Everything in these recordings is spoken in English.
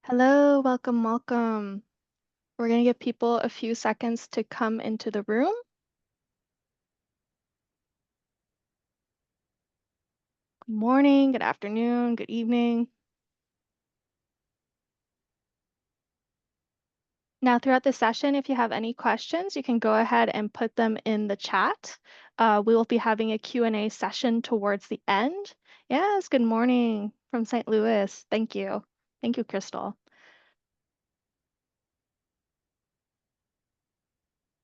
Hello, welcome, welcome. We're going to give people a few seconds to come into the room. Good morning, good afternoon, good evening. Now, throughout the session, if you have any questions, you can go ahead and put them in the chat. We will be having a Q&A session towards the end. Yes, good morning from St. Louis. Thank you. Thank you, Crystal.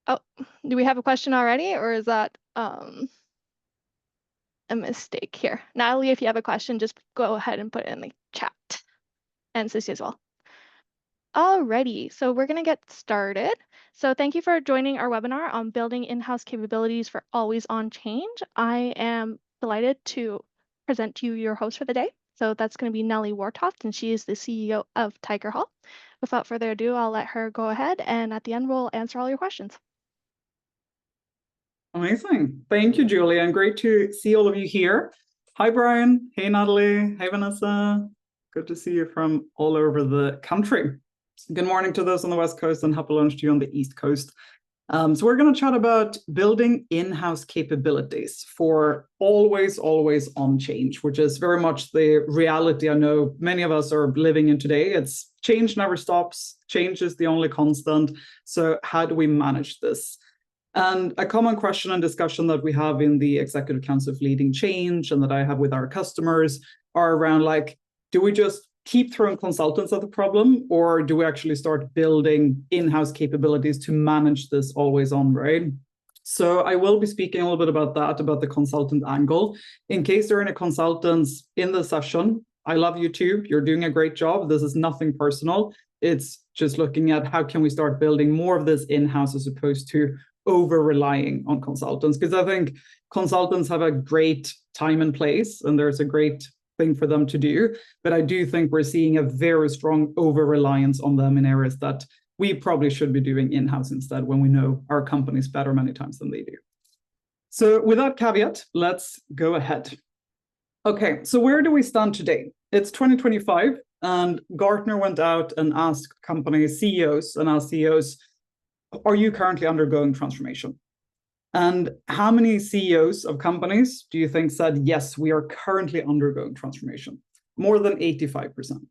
Oh, do we have a question already, or is that a mistake here? Natalie, if you have a question, just go ahead and put it in the chat. And Sissy as well. Alrighty, so we're going to get started. So thank you for joining our webinar on building in-house capabilities for always-on change. I am delighted to present to you your host for the day. So that's going to be Nellie Wartoft, and she is the CEO of Tigerhall. Without further ado, I'll let her go ahead, and at the end, we'll answer all your questions. Amazing. Thank you, Julia, and great to see all of you here. Hi, Brian. Hey, Natalie. Hey, Vanessa. Good to see you from all over the country. Good morning to those on the West Coast and happy lunch to you on the East Coast. So we're going to chat about building in-house capabilities for always on change, which is very much the reality I know many of us are living in today. It's change never stops. Change is the only constant. So how do we manage this? And a common question and discussion that we have in the Executive Council of Leading Change and that I have with our customers are around like, do we just keep throwing consultants at the problem, or do we actually start building in-house capabilities to manage this always on, right? So I will be speaking a little bit about that, about the consultant angle. In case there are any consultants in the session, I love you too. You're doing a great job. This is nothing personal. It's just looking at how can we start building more of this in-house as opposed to over-relying on consultants, because I think consultants have a great time and place, and there's a great thing for them to do. But I do think we're seeing a very strong over-reliance on them in areas that we probably should be doing in-house instead when we know our companies better many times than they do. So with that caveat, let's go ahead. Okay, so where do we stand today? It's 2025, and Gartner went out and asked company CEOs and asked CEOs, are you currently undergoing transformation? And how many CEOs of companies do you think said, yes, we are currently undergoing transformation? More than 85%.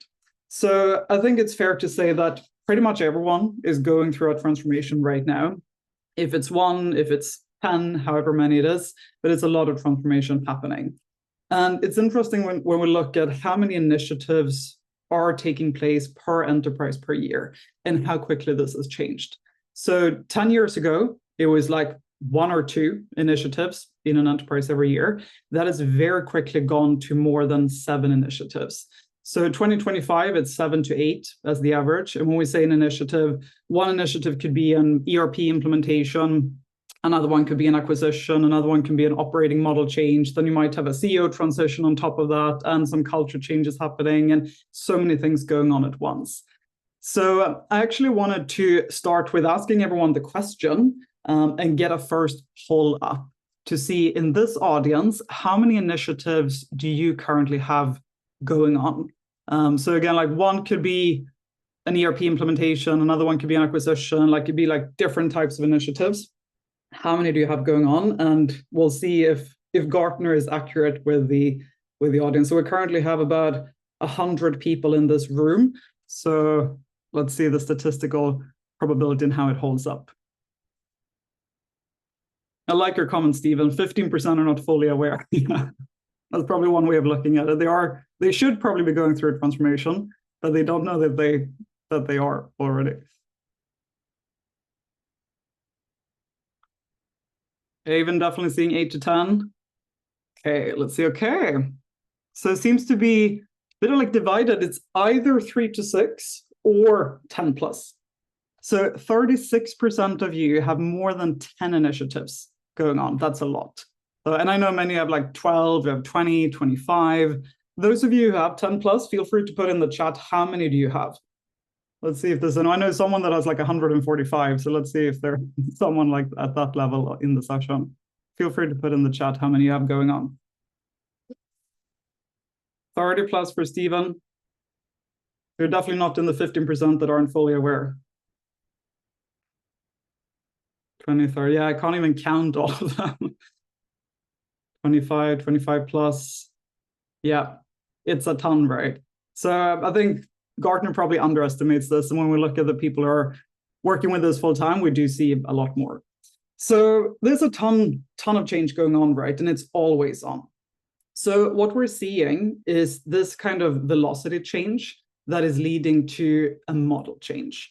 So I think it's fair to say that pretty much everyone is going through a transformation right now. If it's one, if it's 10, however many it is, but it's a lot of transformation happening. And it's interesting when we look at how many initiatives are taking place per enterprise per year and how quickly this has changed. So 10 years ago, it was like 1 or 2 initiatives in an enterprise every year. That has very quickly gone to more than 7 initiatives. So 2025, it's 7 to 8 as the average. And when we say an initiative, one initiative could be an ERP implementation, another one could be an acquisition, another one can be an operating model change. Then you might have a CEO transition on top of that and some culture changes happening and so many things going on at once. So I actually wanted to start with asking everyone the question and get a first poll up to see in this audience, how many initiatives do you currently have going on? So again, like one could be an ERP implementation, another one could be an acquisition, like it'd be like different types of initiatives. How many do you have going on? And we'll see if Gartner is accurate with the audience. So we currently have about 100 people in this room. So let's see the statistical probability and how it holds up. I like your comment, Stephen. 15% are not fully aware. That's probably one way of looking at it. They should probably be going through a transformation, but they don't know that they are already. Even definitely seeing 8 to 10. Okay, let's see. Okay. So it seems to be a bit of like divided. It's either 3 to 6 or 10 plus. So 36% of you have more than 10 initiatives going on. That's a lot. And I know many have like 12, you have 20, 25. Those of you who have 10 plus, feel free to put in the chat, how many do you have? Let's see if there's, and I know someone that has like 145. So let's see if there's someone like at that level in the session. Feel free to put in the chat how many you have going on. 30 plus for Stephen. They're definitely not in the 15% that aren't fully aware. 20, 30, yeah, I can't even count all of them. 25 plus. Yeah, it's a ton, right? So I think Gartner probably underestimates this. And when we look at the people who are working with this full time, we do see a lot more. So there's a ton of change going on, right? And it's always on. So what we're seeing is this kind of velocity change that is leading to a model change.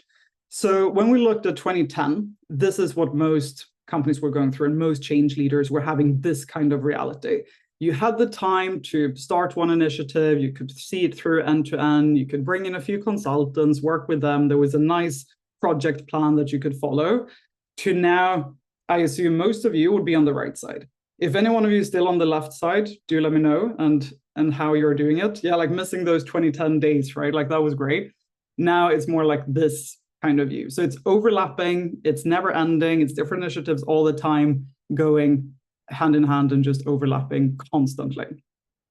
So when we looked at 2010, this is what most companies were going through, and most change leaders were having this kind of reality. You had the time to start one initiative, you could see it through end to end, you could bring in a few consultants, work with them. There was a nice project plan that you could follow. To now, I assume most of you would be on the right side. If any one of you is still on the left side, do let me know and how you're doing it. Yeah, like missing those 2010 days, right? Like that was great. Now it's more like this kind of view. So it's overlapping, it's never ending, it's different initiatives all the time going hand in hand and just overlapping constantly.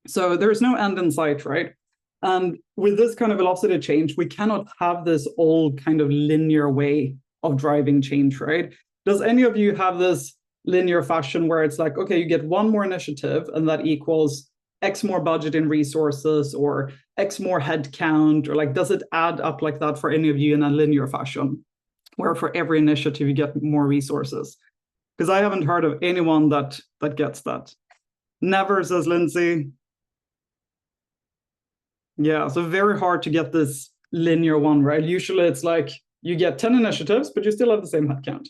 So there's no end in sight, right? And with this kind of velocity change, we cannot have this old kind of linear way of driving change, right? Does any of you have this linear fashion where it's like, okay, you get one more initiative and that equals X more budget in resources or X more headcount, or like, does it add up like that for any of you in a linear fashion, where for every initiative you get more resources? Because I haven't heard of anyone that gets that. Never, says Lindsay. Yeah, so very hard to get this linear one, right? Usually it's like you get 10 initiatives, but you still have the same headcount.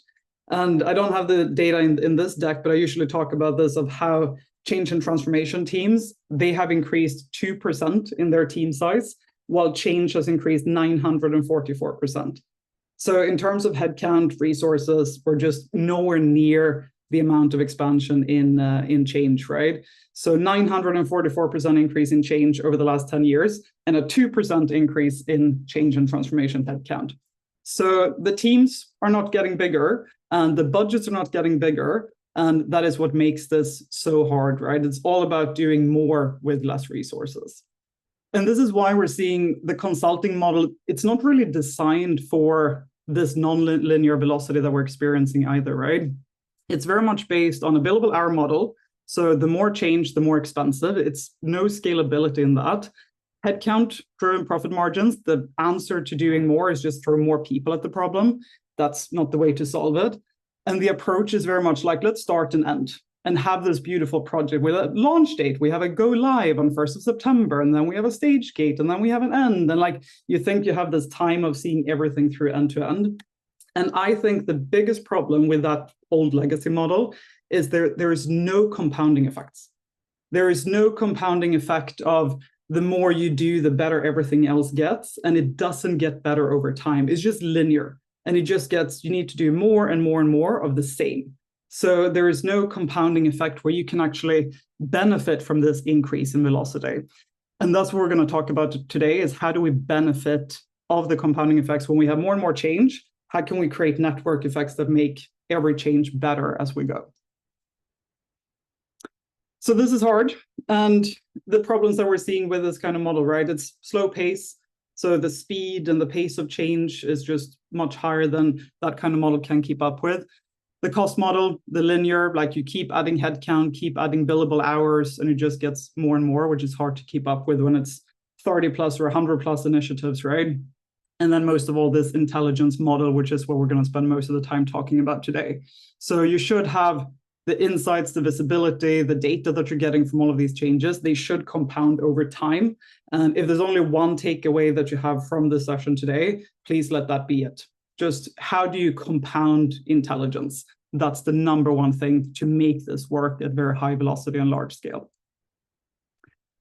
And I don't have the data in this deck, but I usually talk about this of how change and transformation teams, they have increased 2% in their team size, while change has increased 944%. So in terms of headcount, resources, we're just nowhere near the amount of expansion in change, right? So 944% increase in change over the last 10 years, and a 2% increase in change and transformation headcount. So the teams are not getting bigger, and the budgets are not getting bigger, and that is what makes this so hard, right? It's all about doing more with less resources. And this is why we're seeing the consulting model, it's not really designed for this non-linear velocity that we're experiencing either, right? It's very much based on a billable hour model. So the more change, the more expensive. It's no scalability in that. Headcount driven profit margins, the answer to doing more is just throw more people at the problem. That's not the way to solve it. And the approach is very much like, let's start and end and have this beautiful project with a launch date. We have a go live on 1st of September, and then we have a stage gate, and then we have an end. And like, you think you have this time of seeing everything through end to end. And I think the biggest problem with that old legacy model is there is no compounding effects. There is no compounding effect of the more you do, the better everything else gets. And it doesn't get better over time. It's just linear. And it just gets, you need to do more and more and more of the same. So there is no compounding effect where you can actually benefit from this increase in velocity. And that's what we're going to talk about today, is how do we benefit of the compounding effects when we have more and more change? How can we create network effects that make every change better as we go? So this is hard. And the problems that we're seeing with this kind of model, right? It's slow pace. So the speed and the pace of change is just much higher than that kind of model can keep up with. The cost model, the linear, like you keep adding headcount, keep adding billable hours, and it just gets more and more, which is hard to keep up with when it's 30 plus or 100 plus initiatives, right? And then most of all, this intelligence model, which is what we're going to spend most of the time talking about today. So you should have the insights, the visibility, the data that you're getting from all of these changes. They should compound over time. And if there's only one takeaway that you have from this session today, please let that be it. Just how do you compound intelligence? That's the number one thing to make this work at very high velocity and large scale.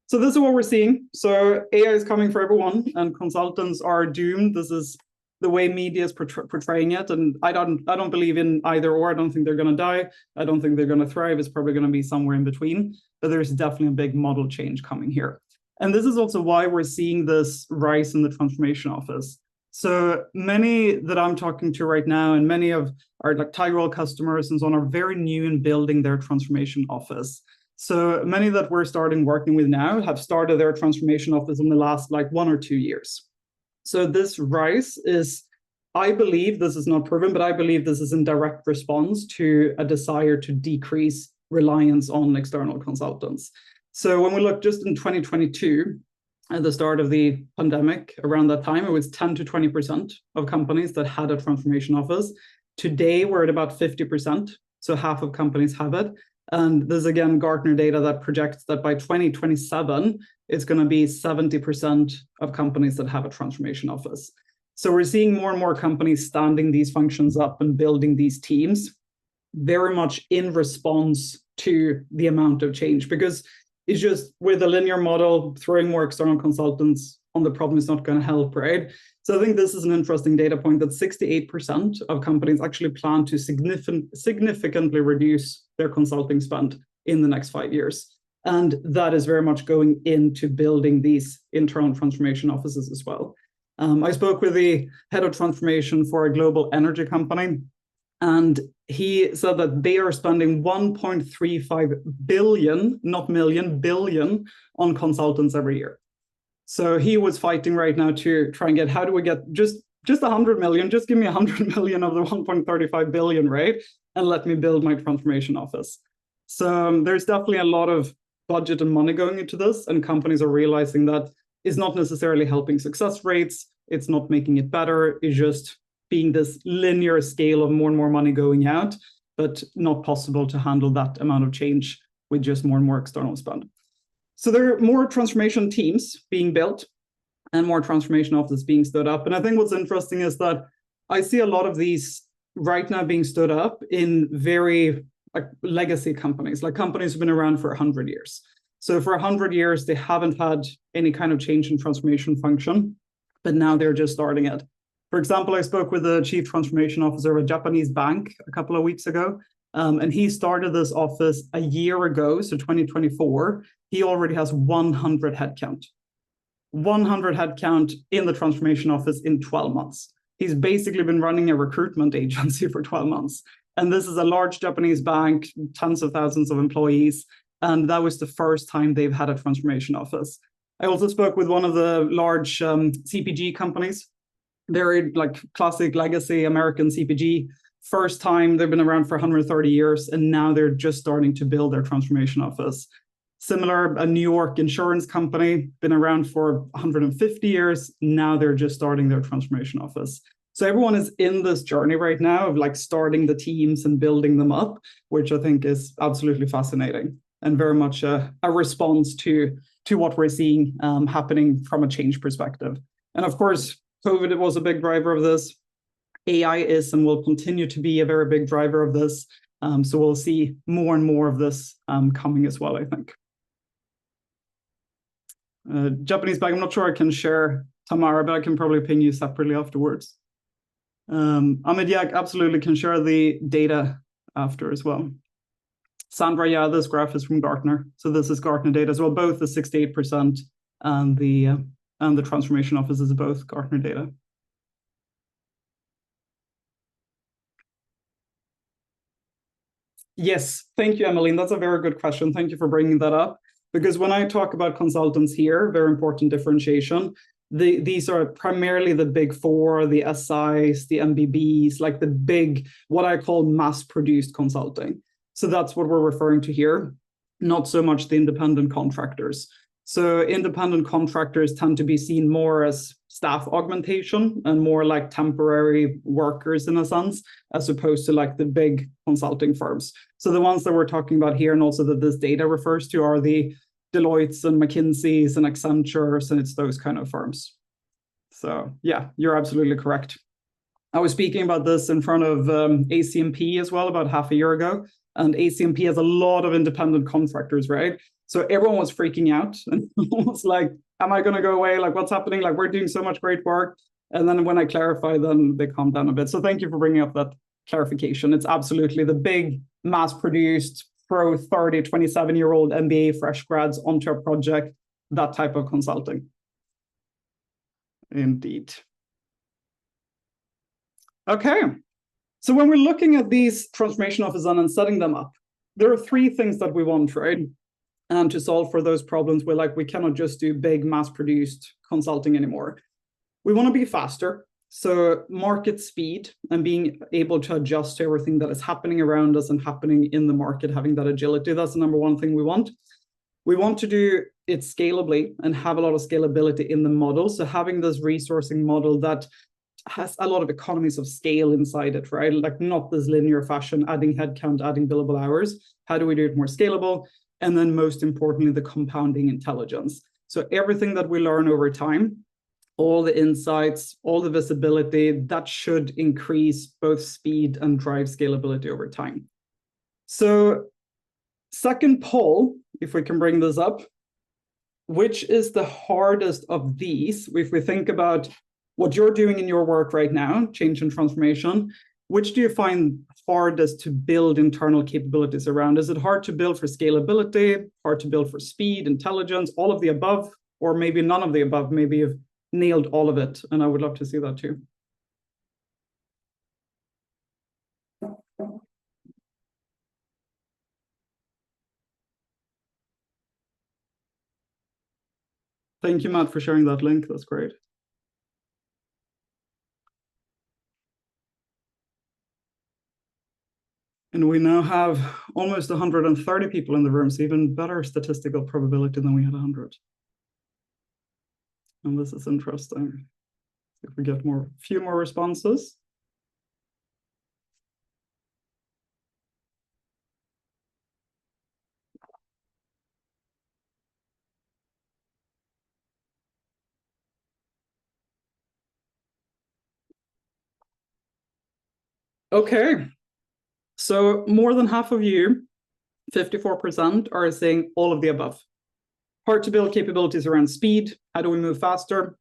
So this is what we're seeing. So AI is coming for everyone, and consultants are doomed. This is the way media is portraying it, and I don't believe in either or. I don't think they're going to die. I don't think they're going to thrive. It's probably going to be somewhere in between. But there's definitely a big model change coming here. And this is also why we're seeing this rise in the transformation office. So many that I'm talking to right now, and many of our like Tigerhall customers and so on, are very new in building their transformation office. So many that we're starting working with now have started their transformation office in the last like 1 or 2 years. So this rise is, I believe, this is not proven, but I believe this is in direct response to a desire to decrease reliance on external consultants. So when we look just in 2022, at the start of the pandemic, around that time, it was 10 to 20% of companies that had a transformation office. Today, we're at about 50%, so half of companies have it. And there's, again, Gartner data that projects that by 2027, it's going to be 70% of companies that have a transformation office. So we're seeing more and more companies standing these functions up and building these teams very much in response to the amount of change, because it's just with a linear model, throwing more external consultants on the problem is not going to help, right? So I think this is an interesting data point that 68% of companies actually plan to significantly reduce their consulting spend in the next 5 years. And that is very much going into building these internal transformation offices as well. I spoke with the head of transformation for a global energy company, and he said that they are spending 1.35 billion, not million, billion on consultants every year. So he was fighting right now to try and get, how do we get just 100 million, just give me 100 million of the 1.35 billion, right? And let me build my transformation office. So there's definitely a lot of budget and money going into this, and companies are realizing that it's not necessarily helping success rates, it's not making it better, it's just being this linear scale of more and more money going out, but not possible to handle that amount of change with just more and more external spend. So there are more transformation teams being built and more transformation offices being stood up. And I think what's interesting is that I see a lot of these right now being stood up in very legacy companies, like companies who've been around for 100 years. So for 100 years, they haven't had any kind of change in transformation function, but now they're just starting it. For example, I spoke with the chief transformation officer of a Japanese bank a couple of weeks ago, and he started this office a year ago, so 2024. He already has 100 headcount. 100 headcount in the transformation office in 12 months. He's basically been running a recruitment agency for 12 months. And this is a large Japanese bank, tens of thousands of employees. And that was the first time they've had a transformation office. I also spoke with one of the large CPG companies. They're like classic legacy American CPG. First time, they've been around for 130 years, and now they're just starting to build their transformation office. Similar, a New York insurance company, been around for 150 years. Now they're just starting their transformation office. So everyone is in this journey right now of like starting the teams and building them up, which I think is absolutely fascinating and very much a response to what we're seeing happening from a change perspective. And of course, COVID was a big driver of this. AI is and will continue to be a very big driver of this. So we'll see more and more of this coming as well, I think. Japanese bank, I'm not sure I can share Tamara, but I can probably ping you separately afterwards. Ahmed, yeah, absolutely can share the data after as well. Sandra, yeah, this graph is from Gartner. So this is Gartner data as well, both the 68% and the transformation office is both Gartner data. Yes, thank you, Emmeline. That's a very good question. Thank you for bringing that up. Because when I talk about consultants here, very important differentiation, these are primarily the big four, the SIs, the MBBs, like the big, what I call mass-produced consulting. So that's what we're referring to here, not so much the independent contractors. So independent contractors tend to be seen more as staff augmentation and more like temporary workers in a sense, as opposed to like the big consulting firms. So the ones that we're talking about here and also that this data refers to are the Deloitte's and McKinsey's and Accenture's, and it's those kind of firms. So yeah, you're absolutely correct. I was speaking about this in front of ACMP as well about half a year ago, and ACMP has a lot of independent contractors, right? So everyone was freaking out and was like, am I going to go away? Like, what's happening? Like, we're doing so much great work. And then when I clarify, then they calm down a bit. So thank you for bringing up that clarification. It's absolutely the big mass-produced, throw 30, 27-year-old MBA fresh grads onto a project, that type of consulting. Indeed. Okay. So when we're looking at these transformation offices and setting them up, there are three things that we want, right? And to solve for those problems, we cannot just do big mass-produced consulting anymore. We want to be faster. So market speed and being able to adjust to everything that is happening around us and happening in the market, having that agility, that's the number one thing we want. We want to do it scalably and have a lot of scalability in the model. So having this resourcing model that has a lot of economies of scale inside it, right? Like not this linear fashion, adding headcount, adding billable hours. How do we do it more scalable? And then most importantly, the compounding intelligence. So everything that we learn over time, all the insights, all the visibility, that should increase both speed and drive scalability over time. So second poll, if we can bring this up, which is the hardest of these? If we think about what you're doing in your work right now, change and transformation, which do you find hardest to build internal capabilities around? Is it hard to build for scalability, hard to build for speed, intelligence, all of the above, or maybe none of the above? Maybe you've nailed all of it, and I would love to see that too. Thank you, Matt, for sharing that link. That's great. And we now have almost 130 people in the room, so even better statistical probability than we had 100. And this is interesting. If we get a few more responses. Okay, so more than half of you, 54%, are saying all of the above. Hard to build capabilities around speed. How do we move faster?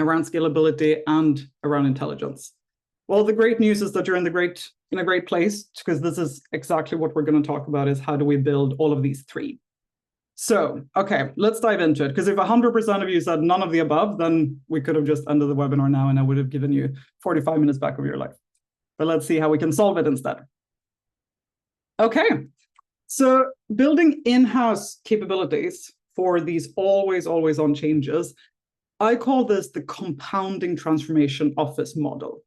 Around scalability and around intelligence. Well, the great news is that you're in a great place, because this is exactly what we're going to talk about, is how do we build all of these three. So, okay, let's dive into it. Because if 100% of you said none of the above, then we could have just ended the webinar now and I would have given you 45 minutes back of your life. But let's see how we can solve it instead. Okay, so building in-house capabilities for these always on changes, I call this the compounding transformation office model.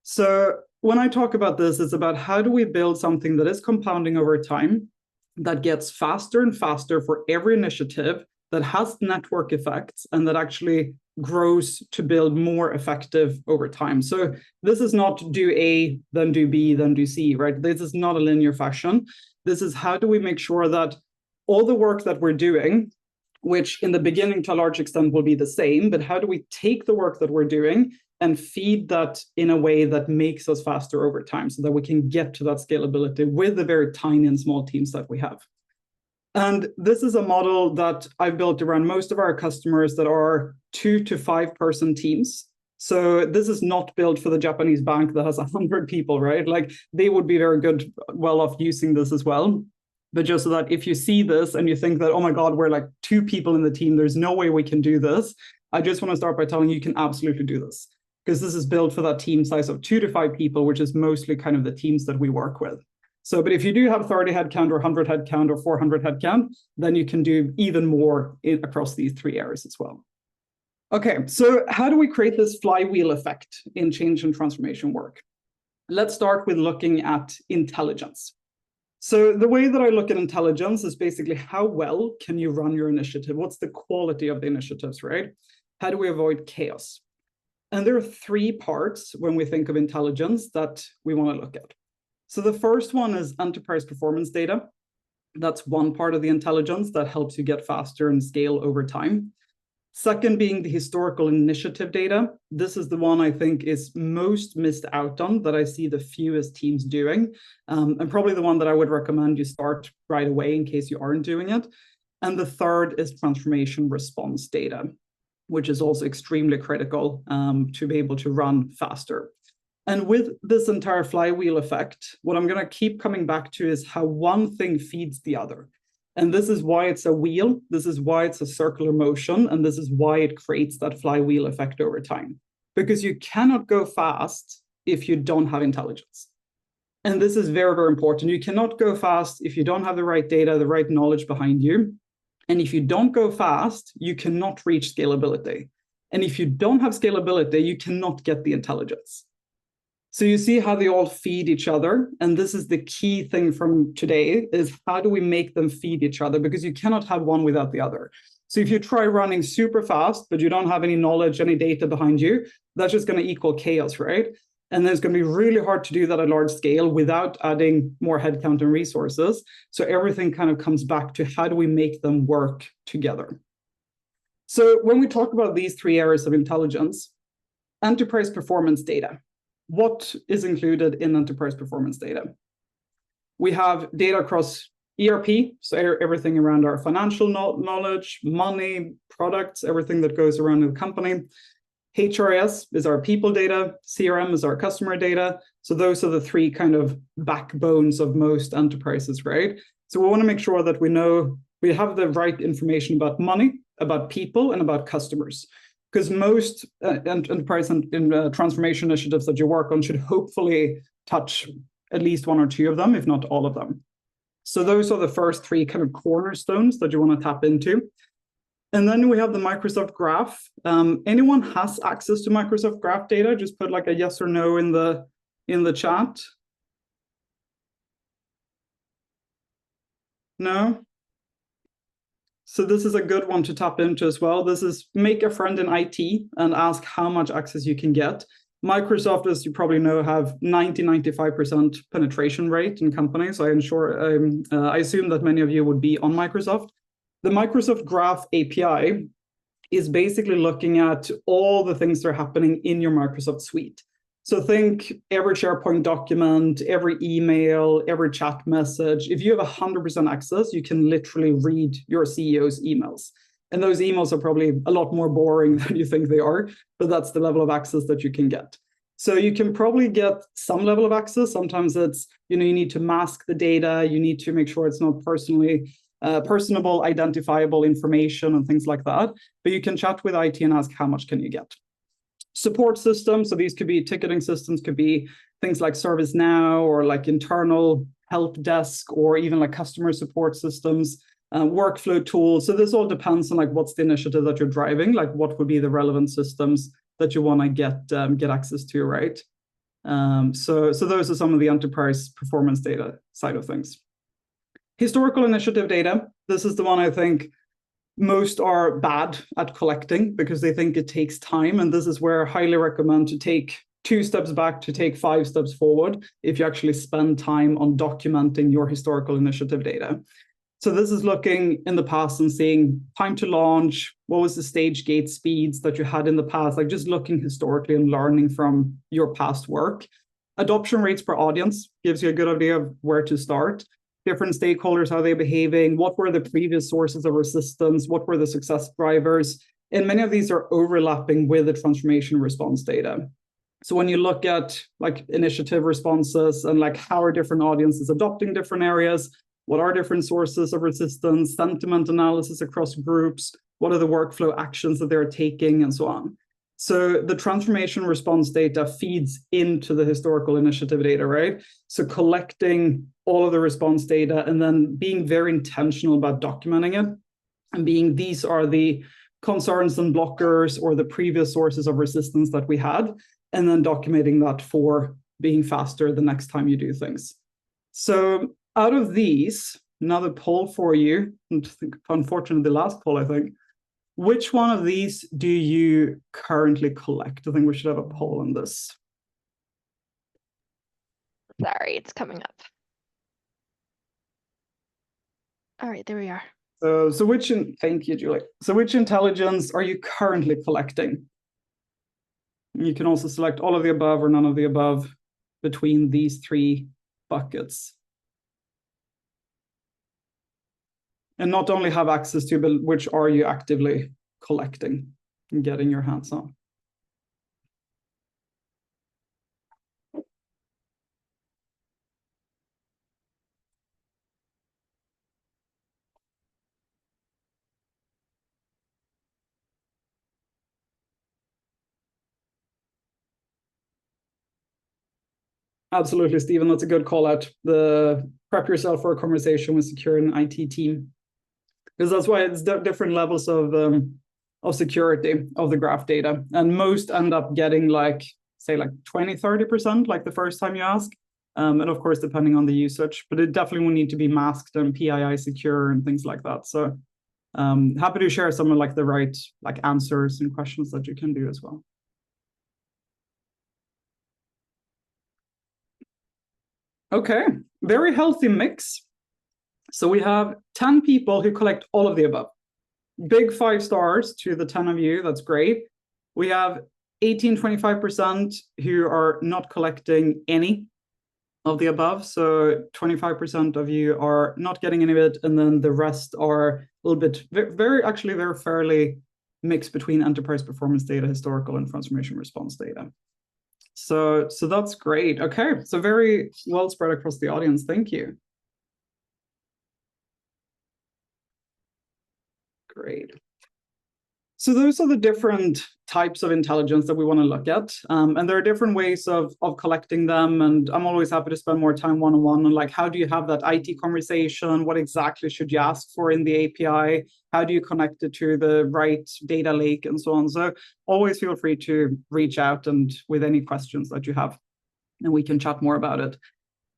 So when I talk about this, it's about how do we build something that is compounding over time, that gets faster and faster for every initiative, that has network effects, and that actually grows to build more effective over time. So this is not do A, then do B, then do C, right? This is not a linear fashion. This is how do we make sure that all the work that we're doing, which in the beginning to a large extent will be the same, but how do we take the work that we're doing and feed that in a way that makes us faster over time so that we can get to that scalability with the very tiny and small teams that we have. And this is a model that I've built around most of our customers that are 2 to 5 person teams. So this is not built for the Japanese bank that has 100 people, right? Like they would be very good, well off using this as well. But just so that if you see this and you think that, oh my God, we're like 2 people in the team, there's no way we can do this. I just want to start by telling you, you can absolutely do this, because this is built for that team size of 2 to 5 people, which is mostly kind of the teams that we work with. So, but if you do have 30 headcount or 100 headcount or 400 headcount, then you can do even more across these 3 areas as well. Okay, so how do we create this flywheel effect in change and transformation work? Let's start with looking at intelligence. So the way that I look at intelligence is basically how well can you run your initiative? What's the quality of the initiatives, right? How do we avoid chaos? And there are 3 parts when we think of intelligence that we want to look at. So the first one is enterprise performance data. That's one part of the intelligence that helps you get faster and scale over time. Second being the historical initiative data. This is the one I think is most missed out on, that I see the fewest teams doing, and probably the one that I would recommend you start right away in case you aren't doing it. And the third is transformation response data, which is also extremely critical to be able to run faster. And with this entire flywheel effect, what I'm going to keep coming back to is how one thing feeds the other. And this is why it's a wheel. This is why it's a circular motion. And this is why it creates that flywheel effect over time. Because you cannot go fast if you don't have intelligence. And this is very, very important. You cannot go fast if you don't have the right data, the right knowledge behind you. And if you don't go fast, you cannot reach scalability. And if you don't have scalability, you cannot get the intelligence. So you see how they all feed each other. And this is the key thing from today is how do we make them feed each other? Because you cannot have one without the other. So if you try running super fast, but you don't have any knowledge, any data behind you, that's just going to equal chaos, right? And then it's going to be really hard to do that at large scale without adding more headcount and resources. So everything kind of comes back to how do we make them work together? So when we talk about these three areas of intelligence, enterprise performance data, what is included in enterprise performance data? We have data across ERP, so everything around our financial knowledge, money, products, everything that goes around the company. HRIS is our people data, CRM is our customer data. So those are the three kind of backbones of most enterprises, right? So we want to make sure that we know we have the right information about money, about people, and about customers. Because most enterprise and transformation initiatives that you work on should hopefully touch at least one or two of them, if not all of them. So those are the first three kind of cornerstones that you want to tap into. And then we have the Microsoft Graph. Anyone has access to Microsoft Graph data? Just put like a yes or no in the chat. No? So this is a good one to tap into as well. This is make a friend in IT and ask how much access you can get. Microsoft, as you probably know, have 90-95% penetration rate in companies. I assume that many of you would be on Microsoft. The Microsoft Graph API is basically looking at all the things that are happening in your Microsoft suite. So think every SharePoint document, every email, every chat message. If you have 100% access, you can literally read your CEO's emails. And those emails are probably a lot more boring than you think they are, but that's the level of access that you can get. So you can probably get some level of access. Sometimes it's, you need to mask the data. You need to make sure it's not personable, identifiable information and things like that. But you can chat with IT and ask how much can you get. Support systems, so these could be ticketing systems, could be things like ServiceNow or like internal help desk or even like customer support systems, workflow tools. So this all depends on like what's the initiative that you're driving, like what would be the relevant systems that you want to get access to, right? So those are some of the enterprise performance data side of things. Historical initiative data. This is the one I think most are bad at collecting because they think it takes time. And this is where I highly recommend to take 2 steps back to take 5 steps forward if you actually spend time on documenting your historical initiative data. So this is looking in the past and seeing time to launch, what was the stage gate speeds that you had in the past, like just looking historically and learning from your past work. Adoption rates per audience gives you a good idea of where to start. Different stakeholders, how they're behaving, what were the previous sources of resistance, what were the success drivers, and many of these are overlapping with the transformation response data. So when you look at like initiative responses and like how are different audiences adopting different areas, what are different sources of resistance, sentiment analysis across groups, what are the workflow actions that they're taking, and so on. So the transformation response data feeds into the historical initiative data, right? So collecting all of the response data and then being very intentional about documenting it and these are the concerns and blockers or the previous sources of resistance that we had, and then documenting that for being faster the next time you do things. So out of these, another poll for you, and unfortunately the last poll, I think, which one of these do you currently collect? I think we should have a poll on this. Sorry, it's coming up. All right, there we are. Thank you, Julie. So which intelligence are you currently collecting? You can also select all of the above or none of the above between these 3 buckets. And not only have access to, but which are you actively collecting and getting your hands on? Absolutely, Stephen. That's a good call out. Prep yourself for a conversation with secure and IT team, because that's why it's different levels of of security of the graph data. And most end up getting like, say like 20, 30%, like the first time you ask. And of course, depending on the usage, but it definitely will need to be masked and PII secure and things like that. So happy to share some of like the right like answers and questions that you can do as well. Okay, very healthy mix. So we have 10 people who collect all of the above. Big 5 stars to the 10 of you, that's great. We have 25% who are not collecting any of the above. So 25% of you are not getting any of it, and then the rest are a little bit, they're fairly mixed between enterprise performance data, historical, and transformation response data. So that's great. Okay, so very well spread across the audience. Thank you. Great. So those are the different types of intelligence that we want to look at. And there are different ways of collecting them. And I'm always happy to spend more time one-on-one on like, how do you have that IT conversation? What exactly should you ask for in the API? How do you connect it to the right data lake and so on? So always feel free to reach out and with any questions that you have, and we can chat more about it.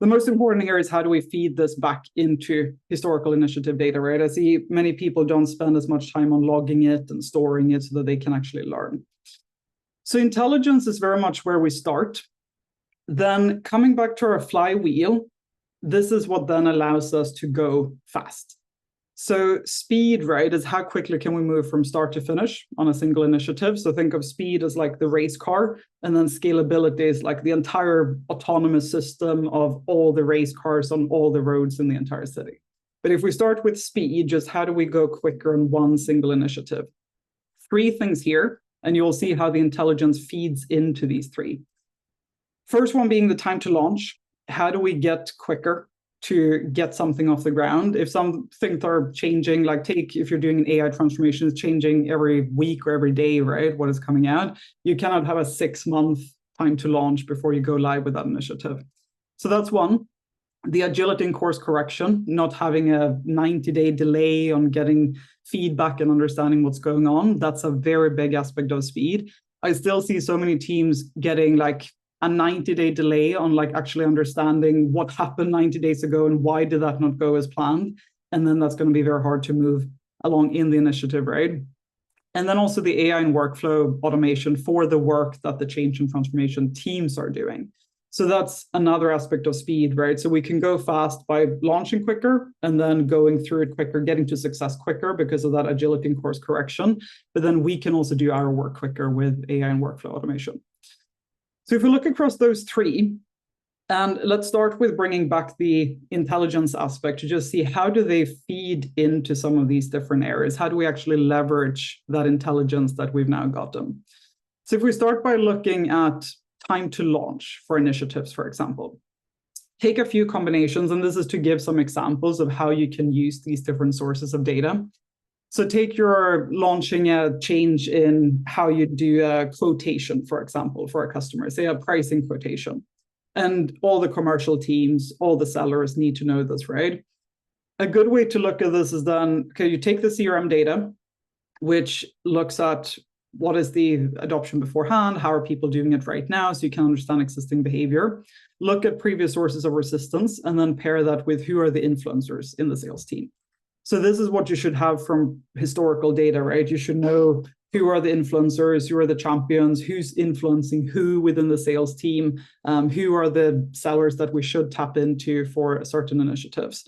The most important here is how do we feed this back into historical initiative data, right? I see many people don't spend as much time on logging it and storing it so that they can actually learn. So intelligence is very much where we start. Then coming back to our flywheel, this is what then allows us to go fast. So speed, right, is how quickly can we move from start to finish on a single initiative. So think of speed as like the race car, and then scalability is like the entire autonomous system of all the race cars on all the roads in the entire city. But if we start with speed, just how do we go quicker in one single initiative? 3 things here, and you'll see how the intelligence feeds into these 3. First one being the time to launch. How do we get quicker to get something off the ground? If some things are changing, like if you're doing an AI transformation, it's changing every week or every day, right? What is coming out? You cannot have a 6-month time to launch before you go live with that initiative. So that's one. The agility and course correction, not having a 90-day delay on getting feedback and understanding what's going on. That's a very big aspect of speed. I still see so many teams getting like a 90-day delay on like actually understanding what happened 90 days ago and why did that not go as planned. And then that's going to be very hard to move along in the initiative, right? And then also the AI and workflow automation for the work that the change and transformation teams are doing. So that's another aspect of speed, right? So we can go fast by launching quicker and then going through it quicker, getting to success quicker because of that agility and course correction. But then we can also do our work quicker with AI and workflow automation. So if we look across those 3, and let's start with bringing back the intelligence aspect to just see how do they feed into some of these different areas? How do we actually leverage that intelligence that we've now gotten? So if we start by looking at time to launch for initiatives, for example, take a few combinations, and this is to give some examples of how you can use these different sources of data. So take your launching a change in how you do a quotation, for example, for a customer, say a pricing quotation. And all the commercial teams, all the sellers need to know this, right? A good way to look at this is then, okay, you take the CRM data, which looks at what is the adoption beforehand, how are people doing it right now, so you can understand existing behavior. Look at previous sources of resistance, and then pair that with who are the influencers in the sales team. So this is what you should have from historical data, right? You should know who are the influencers, who are the champions, who's influencing who within the sales team, who are the sellers that we should tap into for certain initiatives.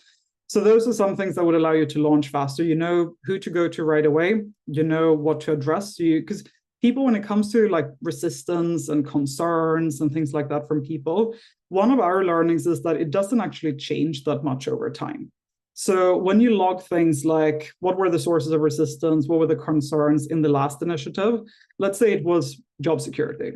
So those are some things that would allow you to launch faster. You know who to go to right away. You know what to address. Because people, when it comes to like resistance and concerns and things like that from people, one of our learnings is that it doesn't actually change that much over time. So when you log things like what were the sources of resistance, what were the concerns in the last initiative, let's say it was job security.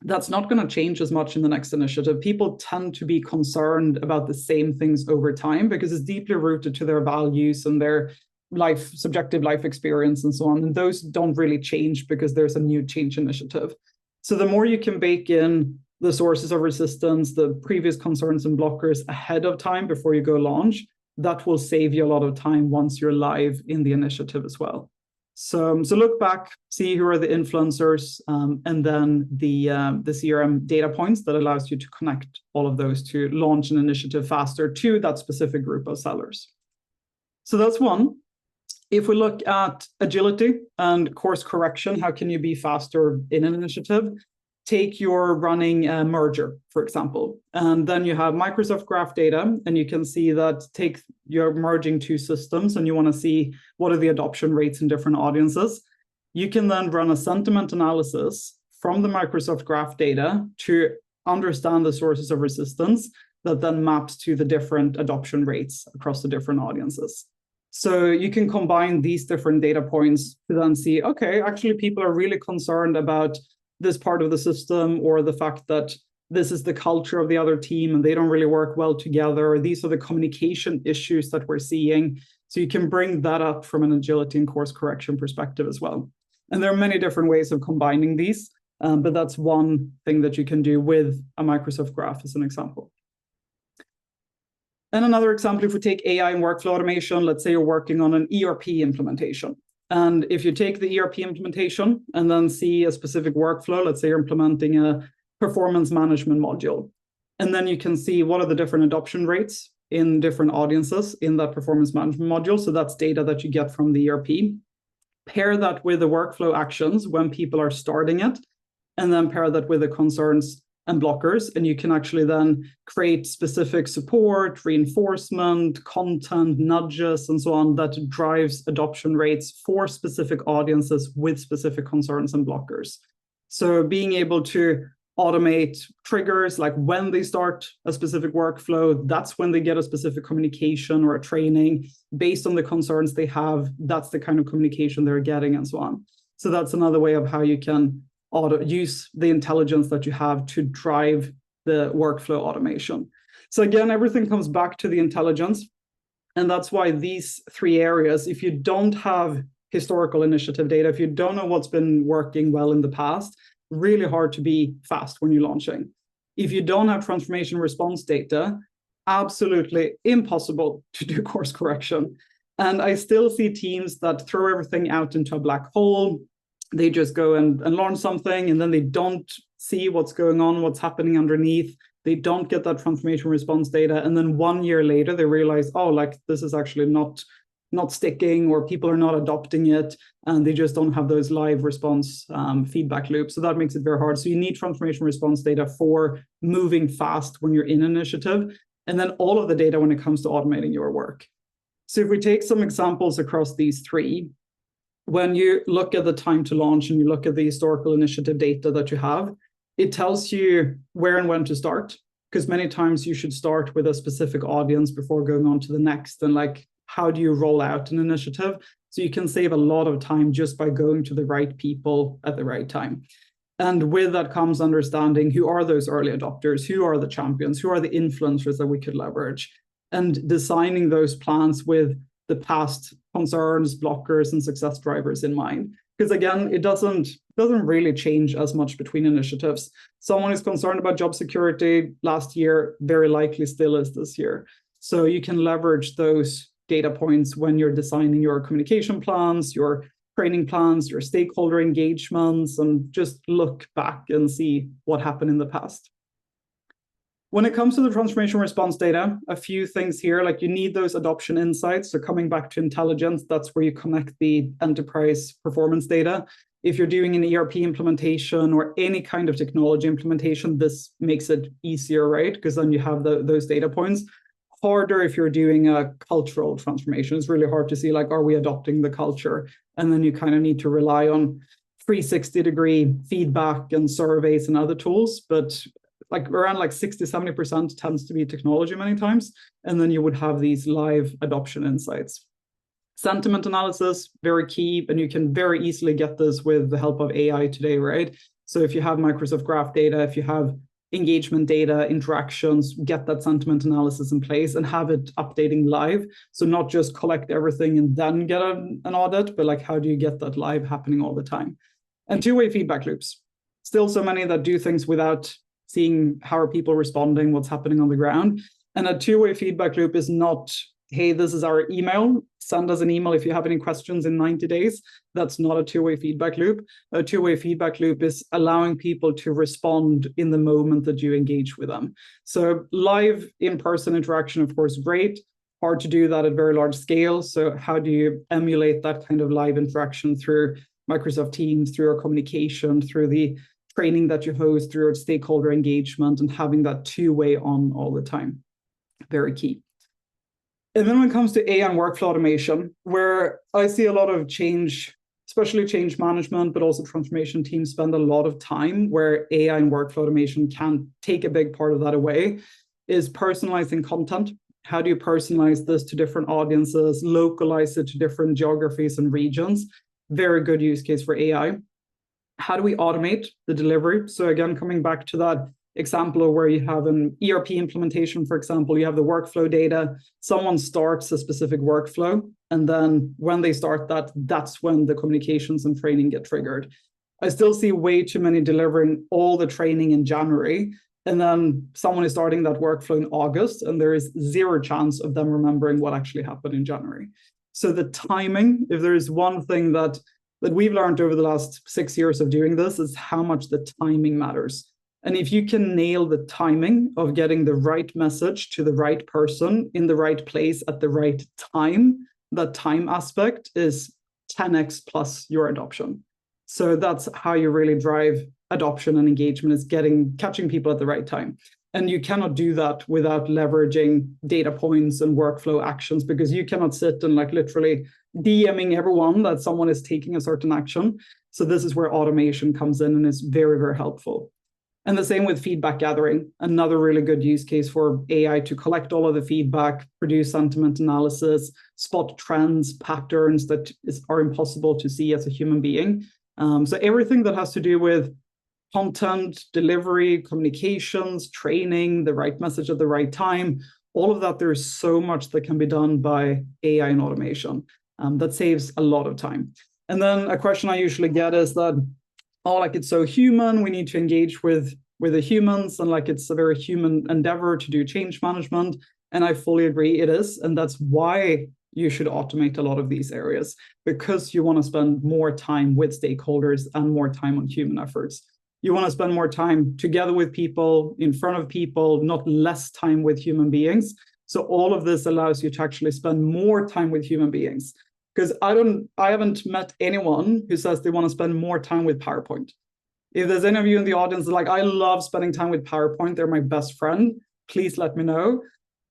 That's not going to change as much in the next initiative. People tend to be concerned about the same things over time because it's deeply rooted to their values and their subjective life experience and so on. And those don't really change because there's a new change initiative. So the more you can bake in the sources of resistance, the previous concerns and blockers ahead of time before you go launch, that will save you a lot of time once you're live in the initiative as well. So look back, see who are the influencers, and then the CRM data points that allows you to connect all of those to launch an initiative faster to that specific group of sellers. So that's one. If we look at agility and course correction, how can you be faster in an initiative? Take your running a merger, for example, and then you have Microsoft Graph data, and you can see that you're merging two systems and you want to see what are the adoption rates in different audiences. You can then run a sentiment analysis from the Microsoft Graph data to understand the sources of resistance that then maps to the different adoption rates across the different audiences. So you can combine these different data points to then see, okay, actually people are really concerned about this part of the system, or the fact that this is the culture of the other team and they don't really work well together, or these are the communication issues that we're seeing. So you can bring that up from an agility and course correction perspective as well. And there are many different ways of combining these, but that's one thing that you can do with a Microsoft Graph as an example. And another example, if we take AI and workflow automation, let's say you're working on an ERP implementation. And if you take the ERP implementation and then see a specific workflow, let's say you're implementing a performance management module, and then you can see what are the different adoption rates in different audiences in that performance management module. So that's data that you get from the ERP. Pair that with the workflow actions when people are starting it, and then pair that with the concerns and blockers, and you can actually then create specific support, reinforcement, content, nudges, and so on that drives adoption rates for specific audiences with specific concerns and blockers. So being able to automate triggers, like when they start a specific workflow, that's when they get a specific communication or a training based on the concerns they have, that's the kind of communication they're getting, and so on. So that's another way of how you can use the intelligence that you have to drive the workflow automation. So again, everything comes back to the intelligence. And that's why these three areas, if you don't have historical initiative data, if you don't know what's been working well in the past, really hard to be fast when you're launching. If you don't have transformation response data, absolutely impossible to do course correction. And I still see teams that throw everything out into a black hole. They just go and launch something, and then they don't see what's going on, what's happening underneath. They don't get that transformation response data. And then 1 year later, they realize, oh, like this is actually not sticking, or people are not adopting it, and they just don't have those live response feedback loops. So that makes it very hard. So you need transformation response data for moving fast when you're in an initiative, and then all of the data when it comes to automating your work. So if we take some examples across these three, when you look at the time to launch and you look at the historical initiative data that you have, it tells you where and when to start, because many times you should start with a specific audience before going on to the next. And like, how do you roll out an initiative? So you can save a lot of time just by going to the right people at the right time. And with that comes understanding who are those early adopters, who are the champions, who are the influencers that we could leverage, and designing those plans with the past concerns, blockers, and success drivers in mind. Because again, it doesn't really change as much between initiatives. Someone is concerned about job security last year, very likely still is this year. So you can leverage those data points when you're designing your communication plans, your training plans, your stakeholder engagements, and just look back and see what happened in the past. When it comes to the transformation response data, a few things here, like you need those adoption insights. So coming back to intelligence, that's where you connect the enterprise performance data. If you're doing an ERP implementation or any kind of technology implementation, this makes it easier, right? Because then you have those data points. Harder if you're doing a cultural transformation. It's really hard to see, like, are we adopting the culture? And then you kind of need to rely on 360-degree feedback and surveys and other tools. But like around like 60-70% tends to be technology many times. And then you would have these live adoption insights. Sentiment analysis, very key. And you can very easily get this with the help of AI today, right? So if you have Microsoft Graph data, if you have engagement data, interactions, get that sentiment analysis in place and have it updating live. So not just collect everything and then get an audit, but like, how do you get that live happening all the time? And two-way feedback loops. Still so many that do things without seeing how are people responding, what's happening on the ground. And a two-way feedback loop is not hey, this is our email. Send us an email if you have any questions in 90 days. That's not a two-way feedback loop. A two-way feedback loop is allowing people to respond in the moment that you engage with them. So live in-person interaction, of course, great. Hard to do that at very large scale. So how do you emulate that kind of live interaction through Microsoft Teams, through our communication, through the training that you host, through your stakeholder engagement, and having that two-way on all the time? Very key. And then when it comes to AI and workflow automation, where I see a lot of change, especially change management, but also transformation teams spend a lot of time where AI and workflow automation can take a big part of that away, is personalizing content. How do you personalize this to different audiences, localize it to different geographies and regions? Very good use case for AI. How do we automate the delivery? So again, coming back to that example of where you have an ERP implementation, for example, you have the workflow data, someone starts a specific workflow, and then when they start that, that's when the communications and training get triggered. I still see way too many delivering all the training in January, and then someone is starting that workflow in August, and there is zero chance of them remembering what actually happened in January. So the timing, if there is one thing that we've learned over the last 6 years of doing this, is how much the timing matters. And if you can nail the timing of getting the right message to the right person in the right place at the right time, that time aspect is 10x plus your adoption. So that's how you really drive adoption and engagement, is catching people at the right time. And you cannot do that without leveraging data points and workflow actions, because you cannot sit and literally DMing everyone that someone is taking a certain action. So this is where automation comes in and is very, very helpful. And the same with feedback gathering, another really good use case for AI to collect all of the feedback, produce sentiment analysis, spot trends, patterns that are impossible to see as a human being. So everything that has to do with content, delivery, communications, training, the right message at the right time, all of that, there's so much that can be done by AI and automation that saves a lot of time. And then a question I usually get is that, oh, it's so human, we need to engage with the humans, and it's a very human endeavor to do change management. And I fully agree it is. And that's why you should automate a lot of these areas, because you want to spend more time with stakeholders and more time on human efforts. You want to spend more time together with people, in front of people, not less time with human beings. So all of this allows you to actually spend more time with human beings. Because I haven't met anyone who says they want to spend more time with PowerPoint. If there's any of you in the audience that I love spending time with PowerPoint, they're my best friend, please let me know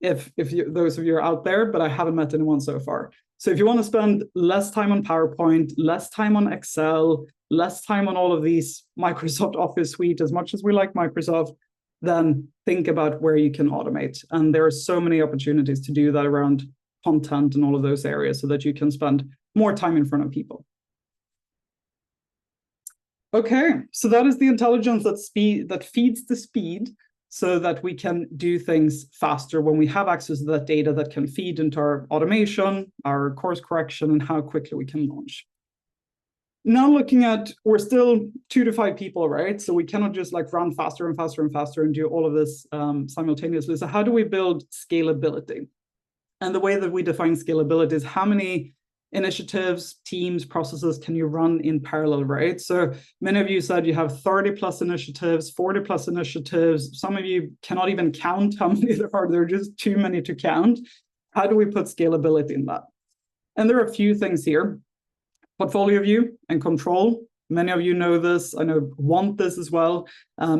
if those of you are out there, but I haven't met anyone so far. So if you want to spend less time on PowerPoint, less time on Excel, less time on all of these Microsoft Office suite, as much as we like Microsoft, then think about where you can automate. And there are so many opportunities to do that around content and all of those areas so that you can spend more time in front of people. Okay, so that is the intelligence that feeds the speed so that we can do things faster when we have access to that data that can feed into our automation, our course correction, and how quickly we can launch. Now looking at, we're still 2 to 5 people, right? So we cannot just run faster and faster and faster and do all of this simultaneously. So how do we build scalability? And the way that we define scalability is how many initiatives, teams, processes can you run in parallel, right? So many of you said you have 30 plus initiatives, 40 plus initiatives. Some of you cannot even count how many there are. There are just too many to count. How do we put scalability in that? And there are a few things here. Portfolio view and control. Many of you know this. I know want this as well.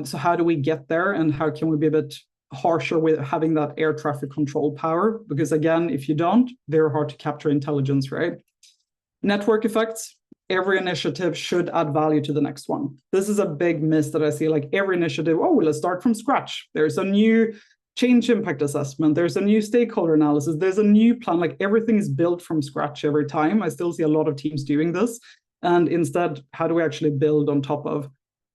So how do we get there, and how can we be a bit harsher with having that air traffic control power? Because again, if you don't, very hard to capture intelligence, right? Network effects. Every initiative should add value to the next one. This is a big miss that I see. Every initiative, oh, let's start from scratch. There's a new change impact assessment. There's a new stakeholder analysis. There's a new plan. Everything is built from scratch every time. I still see a lot of teams doing this. And instead, how do we actually build on top of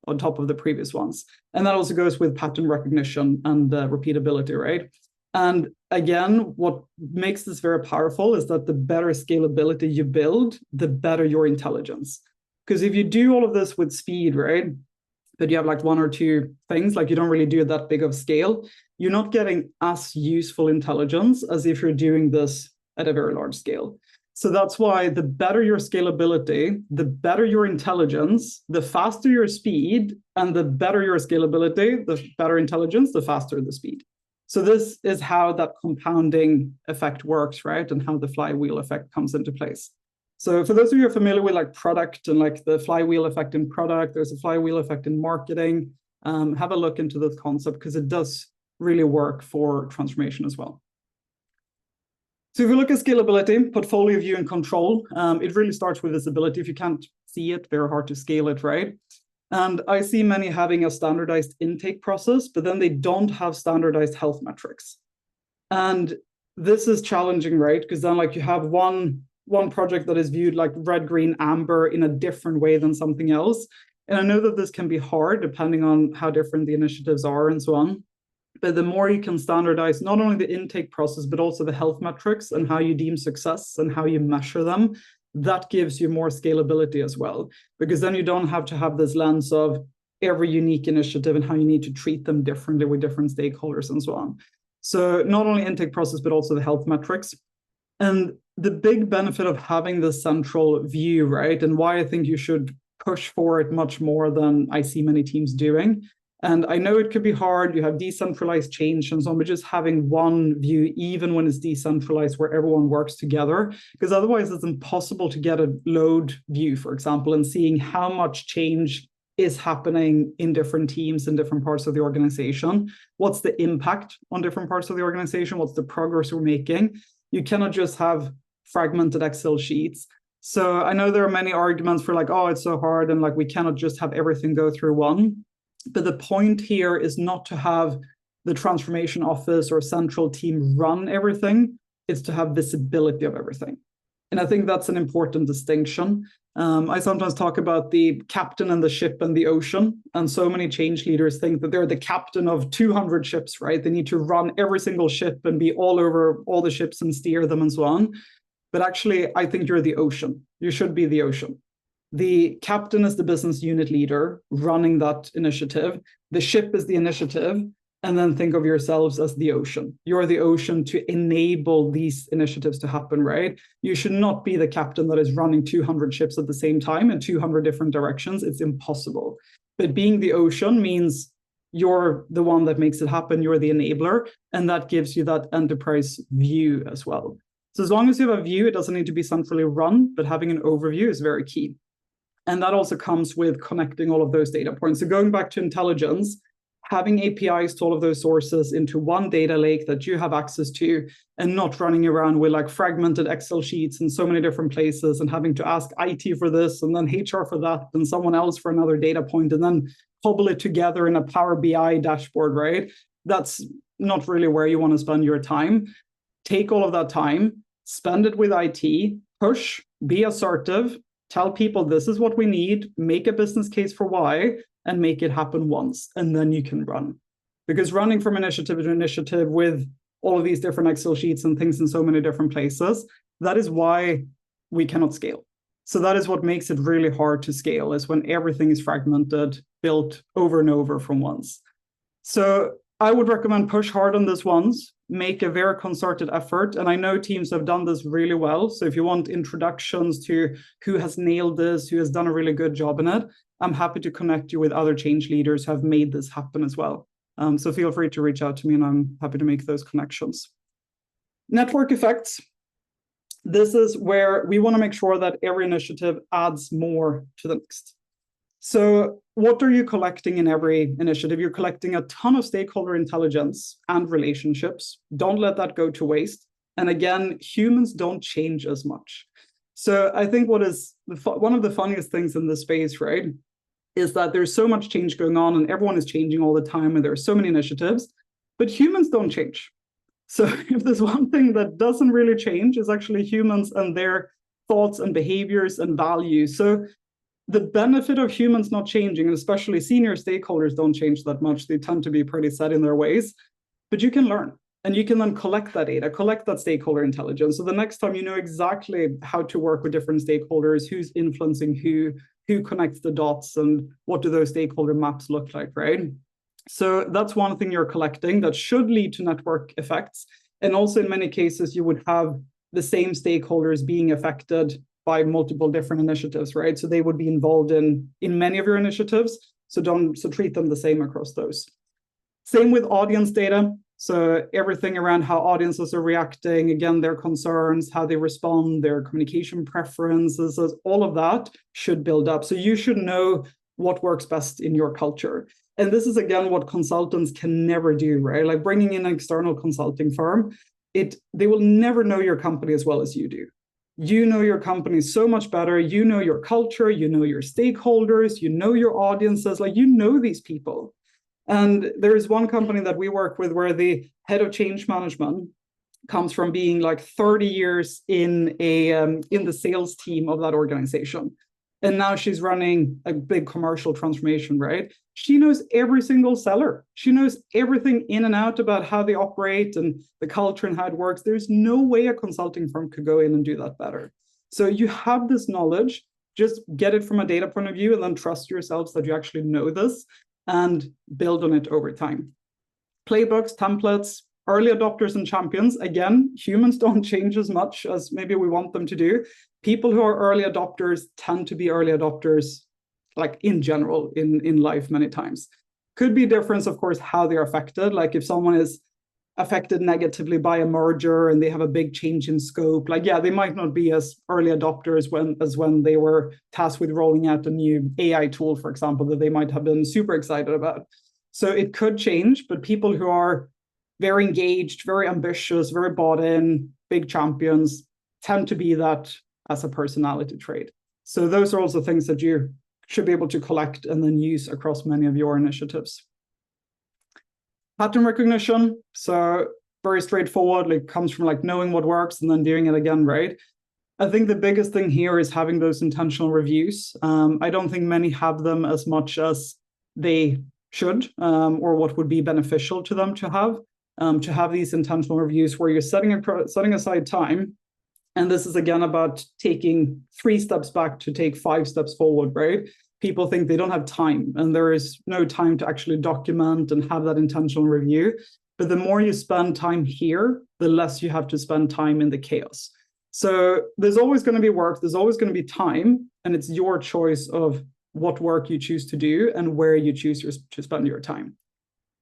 the previous ones? And that also goes with pattern recognition and repeatability, right? And again, what makes this very powerful is that the better scalability you build, the better your intelligence. Because if you do all of this with speed, right, but you have 1 or 2 things, you don't really do that big of scale, you're not getting as useful intelligence as if you're doing this at a very large scale. So that's why the better your scalability, the better your intelligence, the faster your speed, and the better your scalability, the better intelligence, the faster the speed. So this is how that compounding effect works, right? And how the flywheel effect comes into place. So for those of you who are familiar with like product and like the flywheel effect in product, there's a flywheel effect in marketing. Have a look into this concept because it does really work for transformation as well. So if you look at scalability, portfolio view and control, it really starts with visibility. If you can't see it, very hard to scale it, right? And I see many having a standardized intake process, but then they don't have standardized health metrics. And this is challenging, right? Because then like you have one project that is viewed like red, green, amber in a different way than something else. And I know that this can be hard depending on how different the initiatives are and so on. But the more you can standardize not only the intake process, but also the health metrics and how you deem success and how you measure them, that gives you more scalability as well. Because then you don't have to have this lens of every unique initiative and how you need to treat them differently with different stakeholders and so on. So not only intake process, but also the health metrics. And the big benefit of having this central view, right, and why I think you should push for it much more than I see many teams doing. And I know it could be hard, you have decentralized change and so on, but just having one view, even when it's decentralized, where everyone works together, because otherwise it's impossible to get a load view, for example, and seeing how much change is happening in different teams in different parts of the organization. What's the impact on different parts of the organization? What's the progress we're making? You cannot just have fragmented Excel sheets. So I know there are many arguments for like, oh, it's so hard and like we cannot just have everything go through one. But the point here is not to have the transformation office or central team run everything. It's to have visibility of everything. And I think that's an important distinction. I sometimes talk about the captain and the ship and the ocean. And so many change leaders think that they're the captain of 200 ships, right? They need to run every single ship and be all over all the ships and steer them and so on. But actually, I think you're the ocean. You should be the ocean. The captain is the business unit leader running that initiative. The ship is the initiative. And then think of yourselves as the ocean. You're the ocean to enable these initiatives to happen, right? You should not be the captain that is running 200 ships at the same time in 200 different directions. It's impossible. But being the ocean means you're the one that makes it happen. You're the enabler. And that gives you that enterprise view as well. So as long as you have a view, it doesn't need to be centrally run, but having an overview is very key. And that also comes with connecting all of those data points. So going back to intelligence, having APIs to all of those sources into one data lake that you have access to and not running around with like fragmented Excel sheets in so many different places and having to ask IT for this and then HR for that and someone else for another data point and then cobble it together in a Power BI dashboard, right? That's not really where you want to spend your time. Take all of that time, spend it with IT, push, be assertive, tell people this is what we need, make a business case for why, and make it happen once, and then you can run. Because running from initiative to initiative with all of these different Excel sheets and things in so many different places, that is why we cannot scale. So that is what makes it really hard to scale, is when everything is fragmented, built over and over from once. So I would recommend push hard on this once, make a very concerted effort. And I know teams have done this really well. So if you want introductions to who has nailed this, who has done a really good job in it, I'm happy to connect you with other change leaders who have made this happen as well. So feel free to reach out to me and I'm happy to make those connections. Network effects. This is where we want to make sure that every initiative adds more to the next. So what are you collecting in every initiative? You're collecting a ton of stakeholder intelligence and relationships. Don't let that go to waste. And again, humans don't change as much. So I think what is one of the funniest things in this space, right, is that there's so much change going on and everyone is changing all the time and there are so many initiatives, but humans don't change. So if there's one thing that doesn't really change, is actually humans and their thoughts and behaviors and values. So the benefit of humans not changing, and especially senior stakeholders don't change that much. They tend to be pretty set in their ways, but you can learn and you can then collect that data, collect that stakeholder intelligence. So the next time you know exactly how to work with different stakeholders, who's influencing who connects the dots and what do those stakeholder maps look like, right? So that's one thing you're collecting that should lead to network effects. And also in many cases, you would have the same stakeholders being affected by multiple different initiatives, right? So they would be involved in many of your initiatives. So treat them the same across those. Same with audience data. So everything around how audiences are reacting, again, their concerns, how they respond, their communication preferences, all of that should build up. So you should know what works best in your culture. And this is, again, what consultants can never do, right? Like bringing in an external consulting firm, they will never know your company as well as you do. You know your company so much better. You know your culture, you know your stakeholders, you know your audiences, like you know these people. And there is one company that we work with where the head of change management comes from being like 30 years in the sales team of that organization. And now she's running a big commercial transformation, right? She knows every single seller. She knows everything in and out about how they operate and the culture and how it works. There's no way a consulting firm could go in and do that better. So you have this knowledge, just get it from a data point of view and then trust yourselves that you actually know this and build on it over time. Playbooks, templates, early adopters and champions. Again, humans don't change as much as maybe we want them to do. People who are early adopters tend to be early adopters, like in general, in life many times. Could be difference, of course, how they're affected. Like if someone is affected negatively by a merger and they have a big change in scope, like, yeah, they might not be as early adopters as when they were tasked with rolling out a new AI tool, for example, that they might have been super excited about. So it could change, but people who are very engaged, very ambitious, very bought in, big champions tend to be that as a personality trait. So those are also things that you should be able to collect and then use across many of your initiatives. Pattern recognition, so very straightforward, like comes from like knowing what works and then doing it again, right? I think the biggest thing here is having those intentional reviews. I don't think many have them as much as they should, or what would be beneficial to them to have these intentional reviews where you're setting aside time. And this is again about taking 3 steps back to take 5 steps forward, right? People think they don't have time, and there is no time to actually document and have that intentional review. But the more you spend time here, the less you have to spend time in the chaos. So there's always going to be work, there's always going to be time, and it's your choice of what work you choose to do and where you choose to spend your time.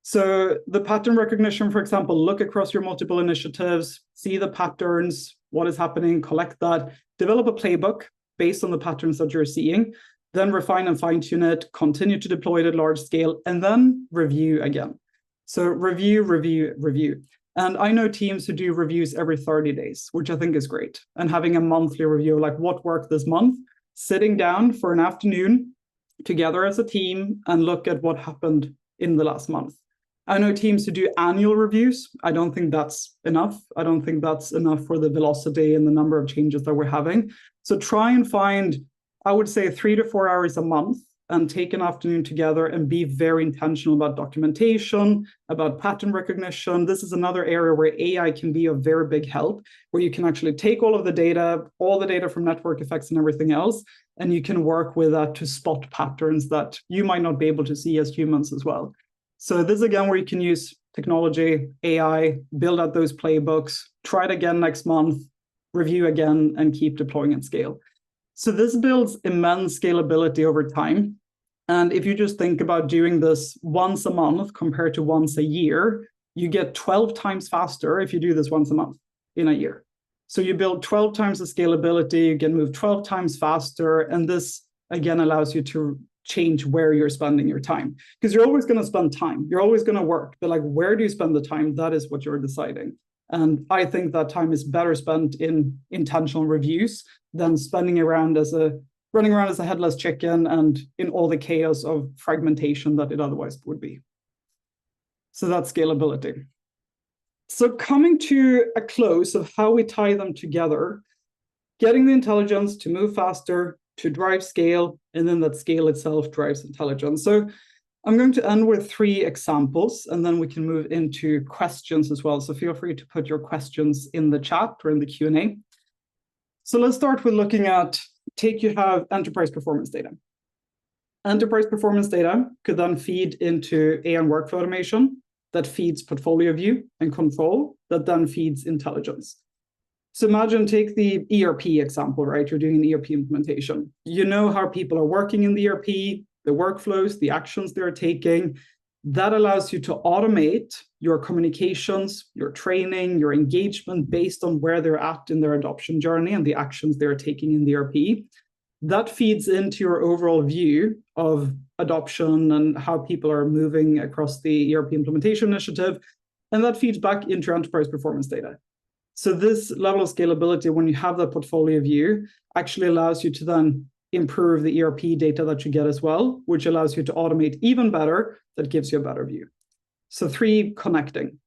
So the pattern recognition, for example, look across your multiple initiatives, see the patterns, what is happening, collect that, develop a playbook based on the patterns that you're seeing, then refine and fine-tune it, continue to deploy it at large scale, and then review again. So review, review, review. And I know teams who do reviews every 30 days, which I think is great. And having a monthly review, like what worked this month, sitting down for an afternoon together as a team and look at what happened in the last month. I know teams who do annual reviews. I don't think that's enough. I don't think that's enough for the velocity and the number of changes that we're having. So try and find, I would say, 3 to 4 hours a month and take an afternoon together and be very intentional about documentation, about pattern recognition. This is another area where AI can be of very big help, where you can actually take all the data from network effects and everything else, and you can work with that to spot patterns that you might not be able to see as humans as well. So this is again where you can use technology, AI, build out those playbooks, try it again next month, review again, and keep deploying at scale. So this builds immense scalability over time. And if you just think about doing this once a month compared to once a year, you get 12 times faster if you do this once a month in a year. So you build 12 times the scalability, you can move 12 times faster. And this, again, allows you to change where you're spending your time. Because you're always going to spend time. You're always going to work. But like, where do you spend the time? That is what you're deciding. And I think that time is better spent in intentional reviews than running around as a headless chicken and in all the chaos of fragmentation that it otherwise would be. So that's scalability. So coming to a close of how we tie them together, getting the intelligence to move faster, to drive scale, and then that scale itself drives intelligence. So I'm going to end with 3 examples, and then we can move into questions as well. So feel free to put your questions in the chat or in the Q&A. So let's start with looking at, you have enterprise performance data. Enterprise performance data could then feed into AI and workflow automation that feeds portfolio view and control that then feeds intelligence. So imagine, take the ERP example, right? You're doing an ERP implementation. You know how people are working in the ERP, the workflows, the actions they're taking. That allows you to automate your communications, your training, your engagement based on where they're at in their adoption journey and the actions they're taking in the ERP. That feeds into your overall view of adoption and how people are moving across the ERP implementation initiative. And that feeds back into your enterprise performance data. So this level of scalability, when you have that portfolio view, actually allows you to then improve the ERP data that you get as well, which allows you to automate even better. That gives you a better view. So 3, connecting.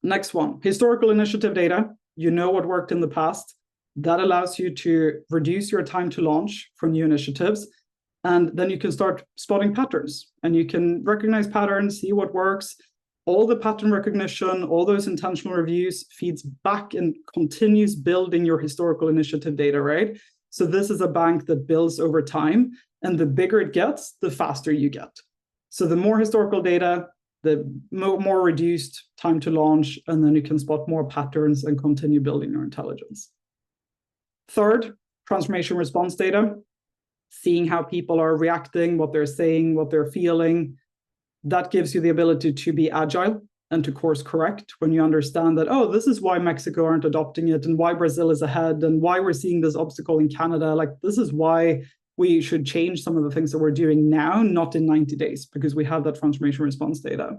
Next one, historical initiative data. You know what worked in the past. That allows you to reduce your time to launch for new initiatives. And then you can start spotting patterns, and you can recognize patterns, see what works. All the pattern recognition, all those intentional reviews feeds back and continues building your historical initiative data, right? So this is a bank that builds over time, and the bigger it gets, the faster you get. So the more historical data, the more reduced time to launch, and then you can spot more patterns and continue building your intelligence. Third, transformation response data, seeing how people are reacting, what they're saying, what they're feeling. That gives you the ability to be agile and to course correct when you understand that, oh, this is why Mexico aren't adopting it, and why Brazil is ahead, and why we're seeing this obstacle in Canada. Like, this is why we should change some of the things that we're doing now, not in 90 days, because we have that transformation response data.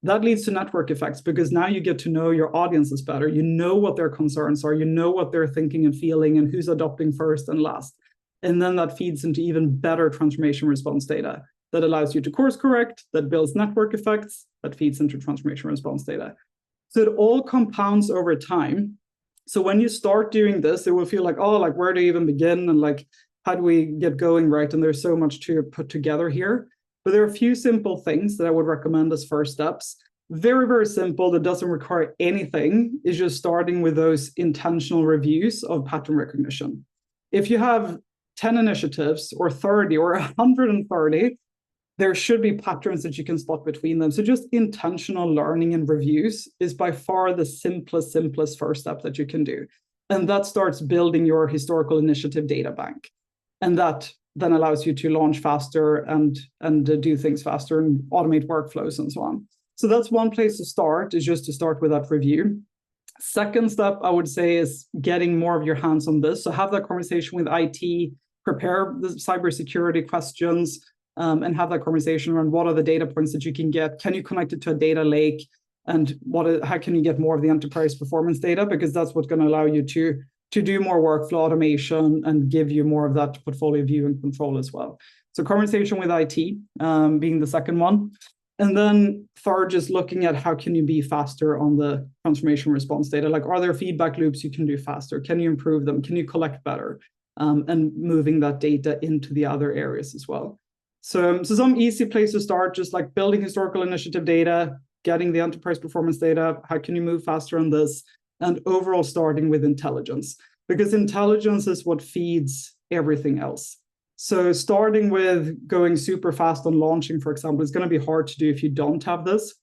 That leads to network effects, because now you get to know your audiences better. You know what their concerns are, you know what they're thinking and feeling, and who's adopting first and last. And then that feeds into even better transformation response data that allows you to course correct, that builds network effects, that feeds into transformation response data. So it all compounds over time. So when you start doing this, it will feel like, oh, like, where do you even begin? And like, how do we get going, right? And there's so much to put together here. But there are a few simple things that I would recommend as first steps. Very, very simple, that doesn't require anything, is just starting with those intentional reviews of pattern recognition. If you have 10 initiatives or 30 or 130, there should be patterns that you can spot between them. So just intentional learning and reviews is by far the simplest first step that you can do. And that starts building your historical initiative data bank. And that then allows you to launch faster and do things faster and automate workflows and so on. So that's one place to start, is just to start with that review. Second step, I would say, is getting more of your hands on this. So have that conversation with IT, prepare the cybersecurity questions, and have that conversation around what are the data points that you can get. Can you connect it to a data lake? And how can you get more of the enterprise performance data? Because that's what's going to allow you to do more workflow automation and give you more of that portfolio view and control as well. So conversation with IT being the second one. And then third, just looking at how can you be faster on the transformation response data? Like, are there feedback loops you can do faster? Can you improve them? Can you collect better? And moving that data into the other areas as well. So some easy place to start, just like building historical initiative data, getting the enterprise performance data. How can you move faster on this? And overall starting with intelligence, because intelligence is what feeds everything else. So starting with going super fast on launching, for example, is going to be hard to do if you don't have this.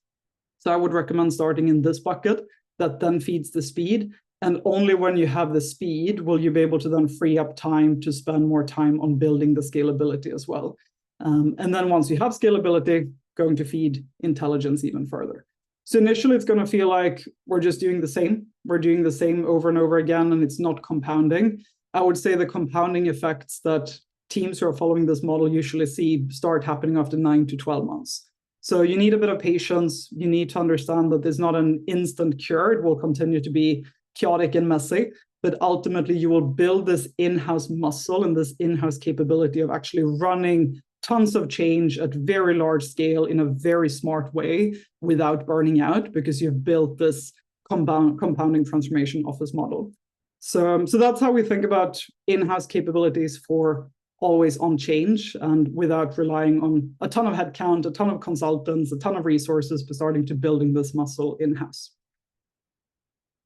So I would recommend starting in this bucket that then feeds the speed. And only when you have the speed will you be able to then free up time to spend more time on building the scalability as well. And then once you have scalability, going to feed intelligence even further. So initially, it's going to feel like we're just doing the same. We're doing the same over and over again, and it's not compounding. I would say the compounding effects that teams who are following this model usually see start happening after 9 to 12 months. So you need a bit of patience. You need to understand that there's not an instant cure. It will continue to be chaotic and messy, but ultimately you will build this in-house muscle and this in-house capability of actually running tons of change at very large scale in a very smart way without burning out, because you've built this compounding transformation office model. So that's how we think about in-house capabilities for always on change, and without relying on a ton of headcount, a ton of consultants, a ton of resources for starting to building this muscle in-house.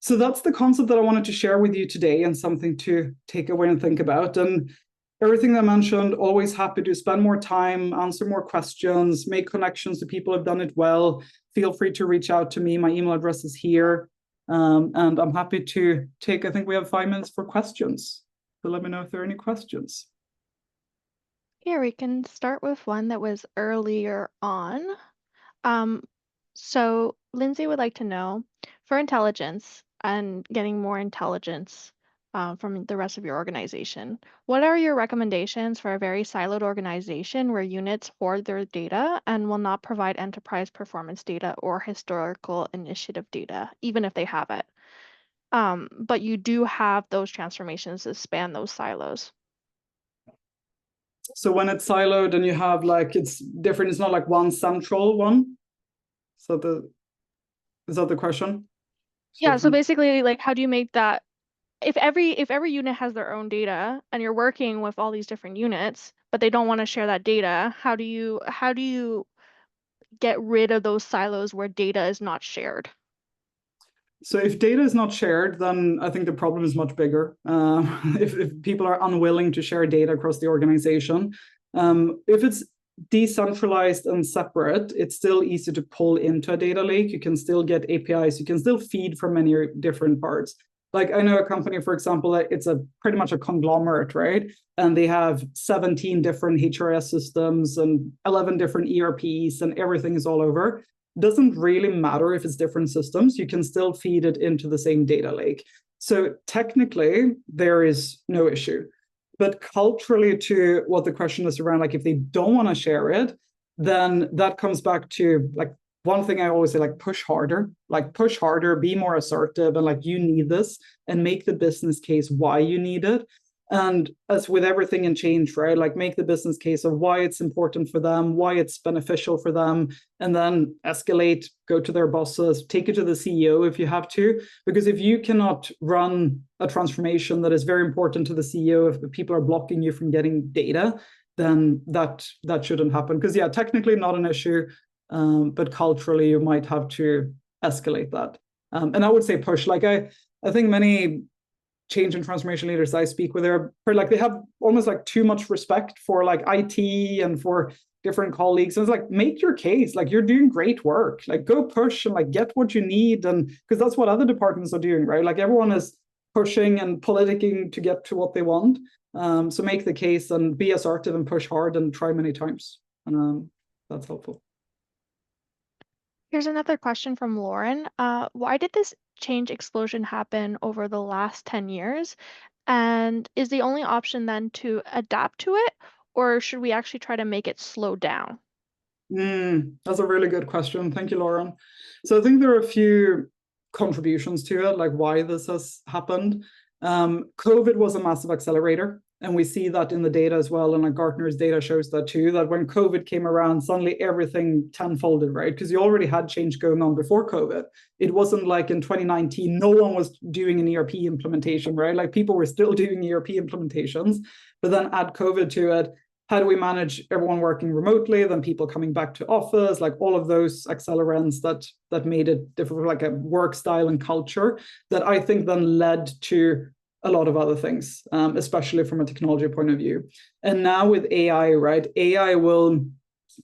So that's the concept that I wanted to share with you today, and something to take away and think about. And everything that I mentioned, always happy to spend more time, answer more questions, make connections to people who have done it well. Feel free to reach out to me. My email address is here. And I'm happy to take, I think we have 5 minutes for questions. So let me know if there are any questions. Here we can start with one that was earlier on. So Lindsay would like to know, for intelligence and getting more intelligence from the rest of your organization, what are your recommendations for a very siloed organization where units hoard their data and will not provide enterprise performance data or historical initiative data, even if they have it? But you do have those transformations that span those silos. So when it's siloed and you have like, it's different, it's not like one central one. So is that the question? Yeah, so basically, like, how do you make that if every unit has their own data and you're working with all these different units, but they don't want to share that data, how do you get rid of those silos where data is not shared? So if data is not shared, then I think the problem is much bigger. If people are unwilling to share data across the organization, if it's decentralized and separate, it's still easy to pull into a data lake. You can still get APIs. You can still feed from many different parts. Like I know a company, for example, it's a pretty much a conglomerate, right? And they have 17 different HRS systems and 11 different ERPs, and everything is all over. Doesn't really matter if it's different systems. You can still feed it into the same data lake. So technically, there is no issue. But culturally, to what the question is around, like if they don't want to share it, then that comes back to like one thing I always say, like push harder, be more assertive, and like you need this, and make the business case why you need it. And as with everything in change, right, like make the business case of why it's important for them, why it's beneficial for them, and then escalate, go to their bosses, take it to the CEO if you have to. Because if you cannot run a transformation that is very important to the CEO, if the people are blocking you from getting data, then that shouldn't happen. Because yeah, technically not an issue, but culturally you might have to escalate that. And I would say push. Like I think many change and transformation leaders I speak with are like they have almost like too much respect for like IT and for different colleagues. And it's like, make your case, like you're doing great work, like go push and like get what you need. And because that's what other departments are doing, right? Like everyone is pushing and politicking to get to what they want. So make the case and be assertive and push hard and try many times. And that's helpful. Here's another question from Lauren. Why did this change explosion happen over the last 10 years? And is the only option then to adapt to it, or should we actually try to make it slow down? That's a really good question. Thank you, Lauren. So I think there are a few contributions to it, like why this has happened. COVID was a massive accelerator. And we see that in the data as well. And like Gartner's data shows that too, that when COVID came around, suddenly everything tenfolded, right? Because you already had change going on before COVID. It wasn't like in 2019, no one was doing an ERP implementation, right? Like people were still doing ERP implementations, but then add COVID to it. How do we manage everyone working remotely, then people coming back to office, like all of those accelerants that made it different, like a work style and culture that I think then led to a lot of other things, especially from a technology point of view. And now with AI, right, AI will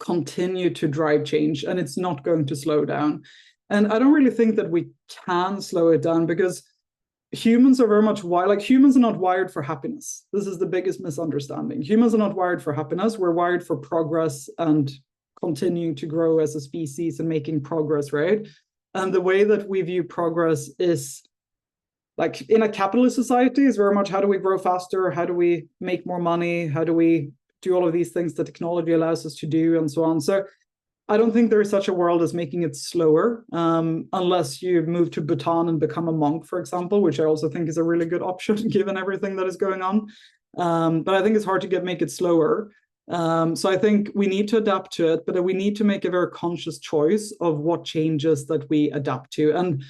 continue to drive change and it's not going to slow down. And I don't really think that we can slow it down because humans are very much wired, like humans are not wired for happiness. This is the biggest misunderstanding. Humans are not wired for happiness. We're wired for progress and continuing to grow as a species and making progress, right? And the way that we view progress is like in a capitalist society is very much how do we grow faster? How do we make more money? How do we do all of these things that technology allows us to do and so on? So I don't think there is such a world as making it slower, unless you move to Bhutan and become a monk, for example, which I also think is a really good option given everything that is going on. But I think it's hard to make it slower. So I think we need to adapt to it, but we need to make a very conscious choice of what changes that we adapt to. And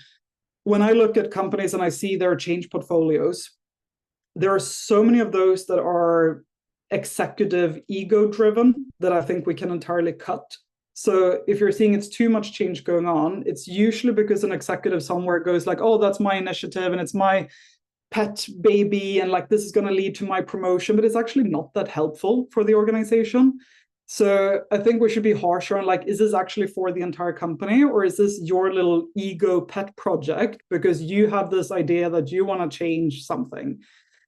when I look at companies and I see their change portfolios, there are so many of those that are executive ego driven that I think we can entirely cut. So if you're seeing it's too much change going on, it's usually because an executive somewhere goes like, oh, that's my initiative and it's my pet baby and like this is going to lead to my promotion, but it's actually not that helpful for the organization. So I think we should be harsher on like, is this actually for the entire company, or is this your little ego pet project because you have this idea that you want to change something?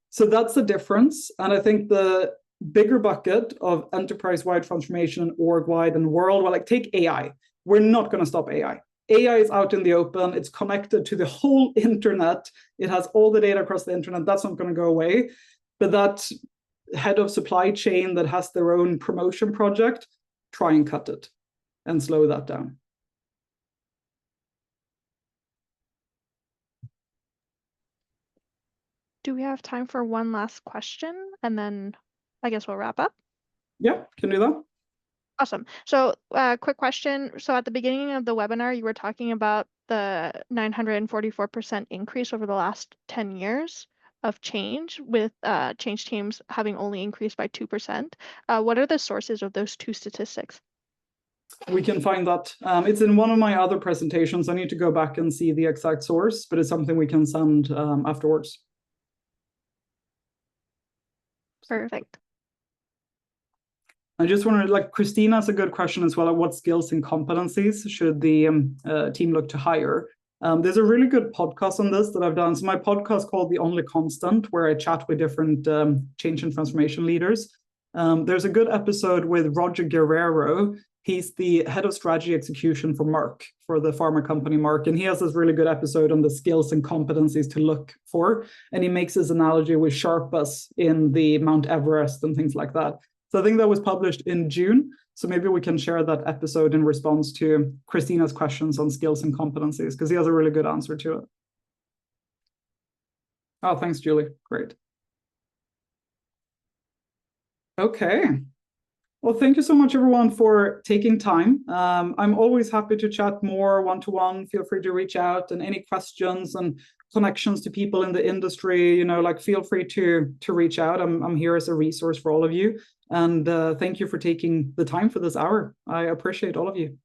So that's the difference. And I think the bigger bucket of enterprise-wide transformation and org-wide and worldwide, like take AI. We're not going to stop AI. AI is out in the open. It's connected to the whole internet. It has all the data across the internet. That's not going to go away. But that head of supply chain that has their own promotion project, try and cut it and slow that down. Do we have time for one last question? And then I guess we'll wrap up. Yeah, can do that. Awesome. So quick question. So at the beginning of the webinar, you were talking about the 944% increase over the last 10 years of change, with change teams having only increased by 2%. What are the sources of those two statistics? We can find that. It's in one of my other presentations. I need to go back and see the exact source, but it's something we can send afterwards. Perfect. I just wonder, like, Christina's a good question as well. What skills and competencies should the team look to hire? There's a really good podcast on this that I've done. So my podcast called The Only Constant, where I chat with different change and transformation leaders. There's a good episode with Roger Guerrero. He's the head of strategy execution for Merck, for the pharma company Merck. And he has this really good episode on the skills and competencies to look for. And he makes this analogy with Sherpas in the Mount Everest and things like that. So I think that was published in June. So maybe we can share that episode in response to Christina's questions on skills and competencies, because he has a really good answer to it. Oh, thanks, Julie. Great. Okay. Well, thank you so much, everyone, for taking time. I'm always happy to chat more one-to-one. Feel free to reach out, and any questions and connections to people in the industry, like, feel free to reach out. I'm here as a resource for all of you. And thank you for taking the time for this hour. I appreciate all of you.